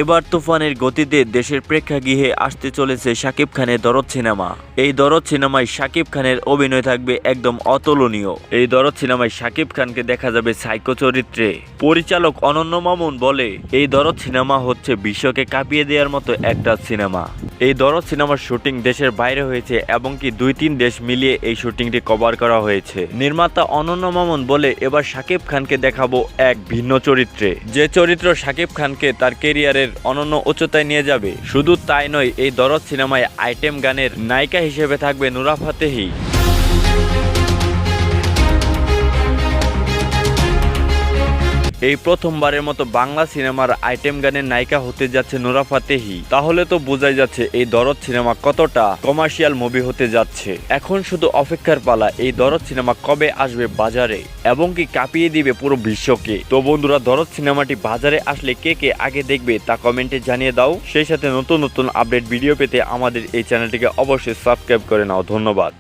এবার তুফানের গতিতে দেশের প্রেক্ষাগৃহে আসতে চলেছে শাকিব খানের দরদ সিনেমা। এই দরদ সিনেমায় শাকিব খানের অভিনয় থাকবে একদম অতুলনীয়। এই দরদ সিনেমায় শাকিব খানকে দেখা যাবে সাইকো চরিত্রে। পরিচালক অনন্য মামুন বলে, এই দরদ সিনেমা হচ্ছে বিশ্বকে কাঁপিয়ে দেওয়ার মতো একটা সিনেমা। এই দরদ সিনেমার শুটিং দেশের বাইরে হয়েছে এবং কি 2-3 দেশ মিলিয়ে এই শুটিংটি কভার করা হয়েছে। নির্মাতা অনন্য মামুন বলে, এবার শাকিব খানকে দেখাবো এক ভিন্ন চরিত্রে, যে চরিত্র শাকিব খানকে তার ক্যারিয়ারের অনন্য উচ্চতায় নিয়ে যাবে। শুধু তাই নয়, এই দরদ সিনেমায় আইটেম গানের নায়িকা হিসেবে থাকবে নুরা ফাতেহি। এই প্রথমবারের মতো বাংলা সিনেমার আইটেম গানের নায়িকা হতে যাচ্ছে নুরা ফাতেহি। তাহলে তো বোঝাই যাচ্ছে এই দরদ সিনেমা কতটা কমার্শিয়াল মুভি হতে যাচ্ছে। এখন শুধু অপেক্ষার পালা, এই দরদ সিনেমা কবে আসবে বাজারে এবং কি কাঁপিয়ে দিবে পুরো বিশ্বকে। তো বন্ধুরা, দরদ সিনেমাটি বাজারে আসলে কে কে আগে দেখবে তা কমেন্টে জানিয়ে দাও। সেই সাথে নতুন নতুন আপডেট ভিডিও পেতে আমাদের এই চ্যানেলটিকে অবশ্যই সাবস্ক্রাইব করে নাও। ধন্যবাদ।